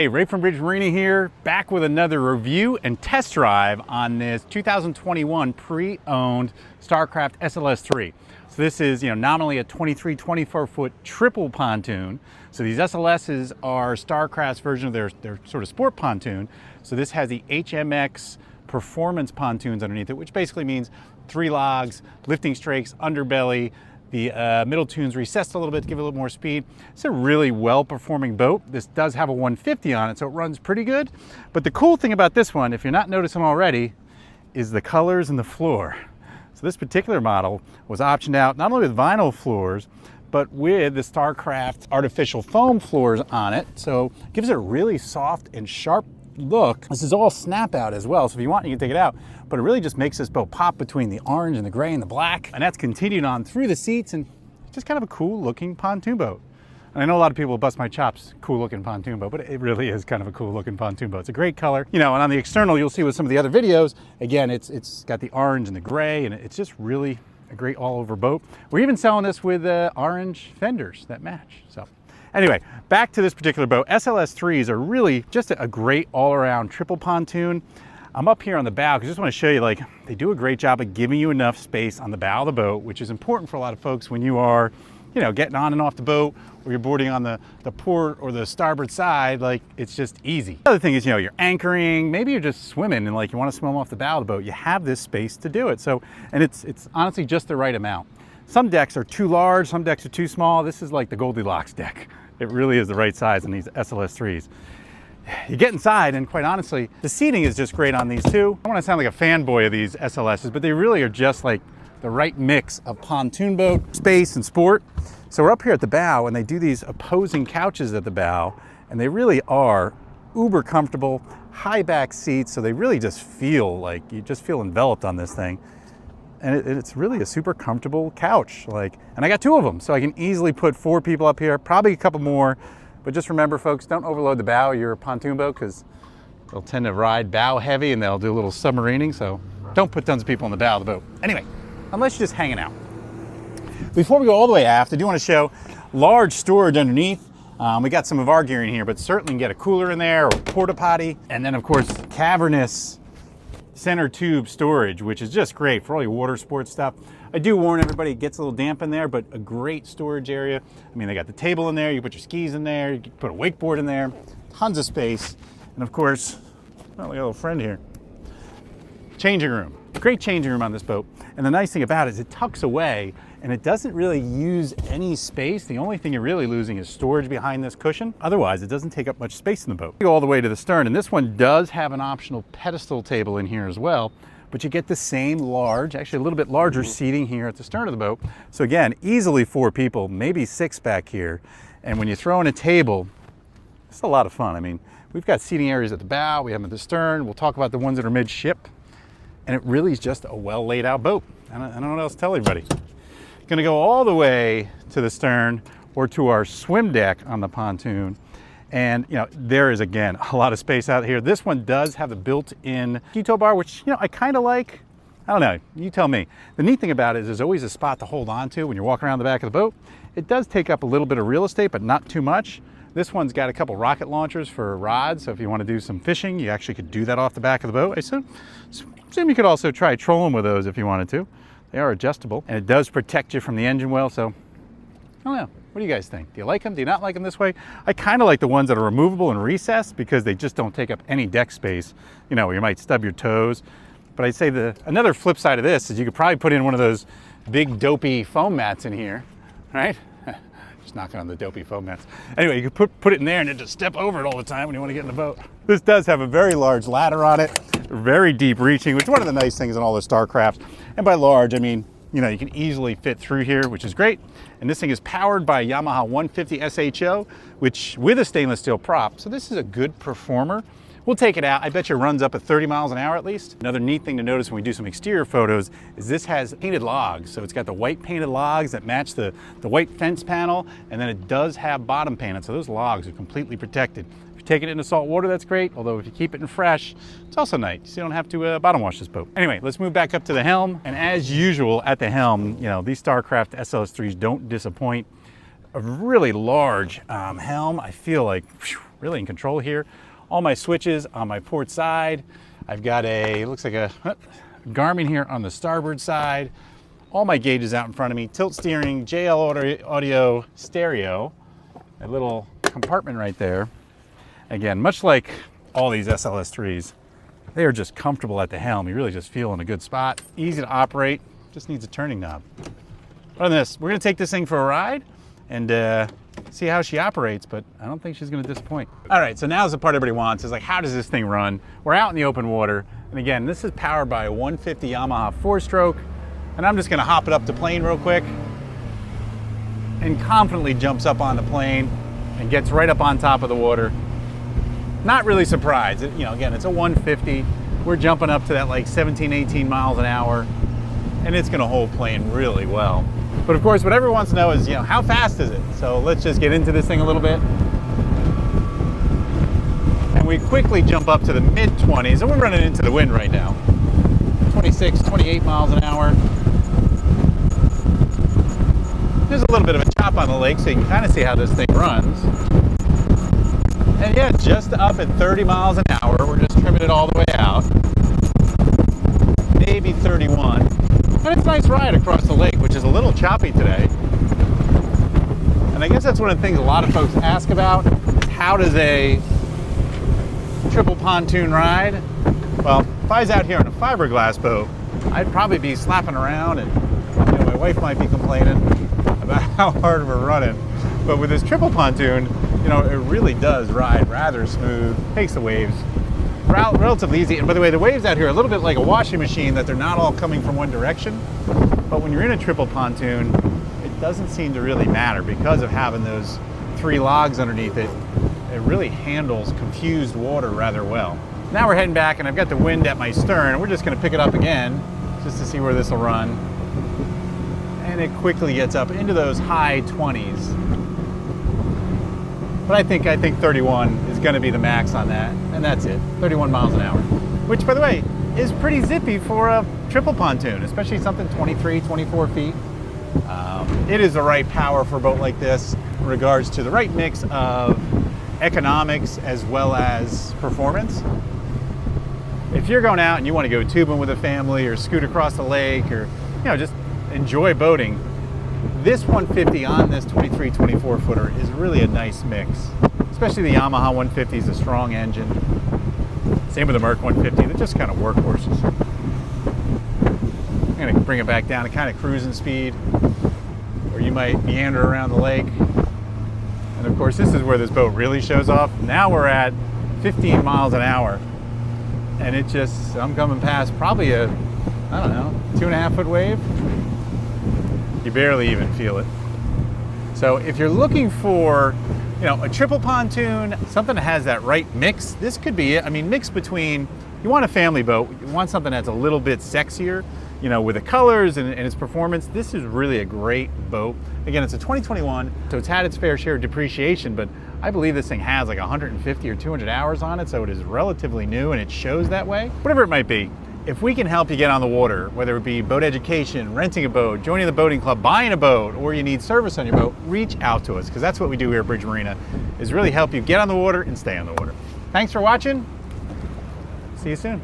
Hey, Ray from Bridge Marina here, back with another review and test drive on this 2021 pre-owned Starcraft SLS 3. So this is, nominally a 23, 24-foot triple pontoon. So these SLSs are Starcraft's version of their sort of sport pontoon. So this has the HMX Performance pontoons underneath it, which basically means 3 logs, lifting strakes, underbelly. The middle tune's recessed a little bit to give it a little more speed. It's a really well-performing boat. This does have a 150 on it, so it runs pretty good. But the cool thing about this one, if you're not noticing already, is the colors and the floor. So this particular model was optioned out not only with vinyl floors, but with the Starcraft artificial foam floors on it. So it gives it a really soft and sharp look. This is all snap out as well, so if you want you can take it out, but it really just makes this boat pop between the orange and the gray and the black, and that's continued on through the seats, and just kind of a cool looking pontoon boat. And I know a lot of people will bust my chops, cool looking pontoon boat, but it really is kind of a cool looking pontoon boat. It's a great color, and on the external you'll see with some of the other videos, again it's got the orange and the gray, and it's just really a great all-over boat. We're even selling this with orange fenders that match. So anyway, back to this particular boat. SLS 3s are really just a great all-around triple pontoon. I'm up here on the bow because I just want to show you, they do a great job of giving you enough space on the bow of the boat, which is important for a lot of folks when you are, getting on and off the boat, or you're boarding on the port or the starboard side. It's just easy. The other thing is, you're anchoring, maybe you're just swimming and you want to swim off the bow of the boat. You have this space to do it. So, and it's honestly just the right amount. Some decks are too large, some decks are too small. This is like the Goldilocks deck. It really is the right size on these SLS 3s. You get inside, and quite honestly, the seating is just great on these too. I don't want to sound like a fanboy of these SLSs, but they really are just like the right mix of pontoon boat, space, and sport. So we're up here at the bow, and they do these opposing couches at the bow, and they really are uber comfortable, high back seats, so they really just feel like you just feel enveloped on this thing. And it's really a super comfortable couch. And I got 2 of them, so I can easily put 4 people up here, probably a couple more. But just remember, folks, don't overload the bow of your pontoon boat because they'll tend to ride bow heavy and they'll do a little submarining. So don't put tons of people on the bow of the boat. Anyway, unless you're just hanging out. Before we go all the way aft, I do want to show large storage underneath. We got some of our gear in here, but certainly can get a cooler in there or a porta potty. And then, of course, cavernous center tube storage, which is just great for all your water sports stuff. I do warn everybody, it gets a little damp in there, but a great storage area. I mean, they got the table in there, you put your skis in there, you can put a wakeboard in there, tons of space. And of course, well, we got a little friend here. Changing room. Great changing room on this boat. And the nice thing about it is it tucks away and it doesn't really use any space. The only thing you're really losing is storage behind this cushion. Otherwise, it doesn't take up much space in the boat. You go all the way to the stern, and this one does have an optional pedestal table in here as well, but you get the same large, actually a little bit larger seating here at the stern of the boat. So again, easily 4 people, maybe 6 back here. And when you throw in a table, it's a lot of fun. I mean, we've got seating areas at the bow, we have them at the stern. We'll talk about the ones that are midship. And it really is just a well laid out boat. I don't know what else to tell everybody. Gonna go all the way to the stern or to our swim deck on the pontoon. And there is, again, a lot of space out here. This one does have the built-in ski tow bar, which I kind of like. I don't know, you tell me. The neat thing about it is there's always a spot to hold on to when you're walking around the back of the boat. It does take up a little bit of real estate, but not too much. This one's got a couple rocket launchers for rods, so if you want to do some fishing, you actually could do that off the back of the boat. I assume you could also try trolling with those if you wanted to. They are adjustable, and it does protect you from the engine well, so I don't know. What do you guys think? Do you like them? Do you not like them this way? I kind of like the ones that are removable and recessed because they just don't take up any deck space, where you might stub your toes. But I'd say another flip side of this is you could probably put in one of those big dopey foam mats in here, right? Just knocking on the dopey foam mats. Anyway, you could put it in there and then just step over it all the time when you want to get in the boat. This does have a very large ladder on it, very deep reaching, which is one of the nice things in all the Starcrafts. And by large, I mean, you can easily fit through here, which is great. And this thing is powered by a Yamaha 150 SHO, which with a stainless steel prop. So this is a good performer. We'll take it out. I bet you it runs up at 30 miles an hour at least. Another neat thing to notice when we do some exterior photos is this has painted logs. So it's got the white painted logs that match the white fence panel, and then it does have bottom painted. So those logs are completely protected. If you take it into salt water, that's great. Although if you keep it in fresh, it's also nice. So you don't have to bottom wash this boat. Anyway, let's move back up to the helm. And as usual at the helm, these Starcraft SLS 3s don't disappoint. A really large helm. I feel like, really in control here. All my switches on my port side. I've got a, looks like a Garmin here on the starboard side. All my gauges out in front of me. Tilt steering, JL audio stereo. A little compartment right there. Again, much like all these SLS3s, they are just comfortable at the helm. You really just feel in a good spot. Easy to operate, just needs a turning knob. Other than this, we're gonna take this thing for a ride and see how she operates, but I don't think she's gonna disappoint. All right, so now's the part everybody wants, is like, how does this thing run? We're out in the open water, and again, this is powered by a 150 Yamaha 4-stroke, and I'm just gonna hop it up to plane real quick, and confidently jumps up on the plane and gets right up on top of the water. Not really surprised. You know, again, it's a 150. We're jumping up to that like 17, 18 miles an hour, and it's gonna hold plane really well. But of course, what everyone wants to know is, you know, how fast is it? So let's just get into this thing a little bit. And we quickly jump up to the mid-20s, and we're running into the wind right now. 26, 28 miles an hour. There's a little bit of a chop on the lake, so you can kind of see how this thing runs. And yeah, just up at 30 miles an hour. We're just trimming it all the way out. Maybe 31. And it's a nice ride across the lake, which is a little choppy today. And I guess that's one of the things a lot of folks ask about, is how does a triple pontoon ride? Well, if I was out here on a fiberglass boat, I'd probably be slapping around, and you know, my wife might be complaining about how hard we're running. But with this triple pontoon, you know, it really does ride rather smooth, takes the waves relatively easy. And by the way, the waves out here are a little bit like a washing machine, that they're not all coming from one direction. But when you're in a triple pontoon, it doesn't seem to really matter because of having those 3 logs underneath it. It really handles confused water rather well. Now we're heading back, and I've got the wind at my stern, and we're just going to pick it up again just to see where this will run. And it quickly gets up into those high 20s. But I think 31 is going to be the max on that, and that's it, 31 miles an hour. Which, by the way, is pretty zippy for a triple pontoon, especially something 23, 24 feet. It is the right power for a boat like this in regards to the right mix of economics as well as performance. If you're going out and you want to go tubing with a family or scoot across the lake, or you know, just enjoy boating, this 150 on this 23, 24 footer is really a nice mix. Especially the Yamaha 150 is a strong engine. Same with the Merc 150, they're just kind of workhorses. I'm gonna bring it back down to kind of cruising speed, where you might meander around the lake. And of course, this is where this boat really shows off. Now we're at 15 miles an hour, and it just, I'm coming past probably a, I don't know, 2.5 foot wave. You barely even feel it. So if you're looking for, you know, a triple pontoon, something that has that right mix, this could be it. I mean, mix between, you want a family boat, you want something that's a little bit sexier, you know, with the colors and its performance. This is really a great boat. Again, it's a 2021, so it's had its fair share of depreciation, but I believe this thing has like 150 or 200 hours on it, so it is relatively new, and it shows that way. Whatever it might be, if we can help you get on the water, whether it be boat education, renting a boat, joining the boating club, buying a boat, or you need service on your boat, reach out to us, because that's what we do here at Bridge Marina, is really help you get on the water and stay on the water. Thanks for watching. See you soon.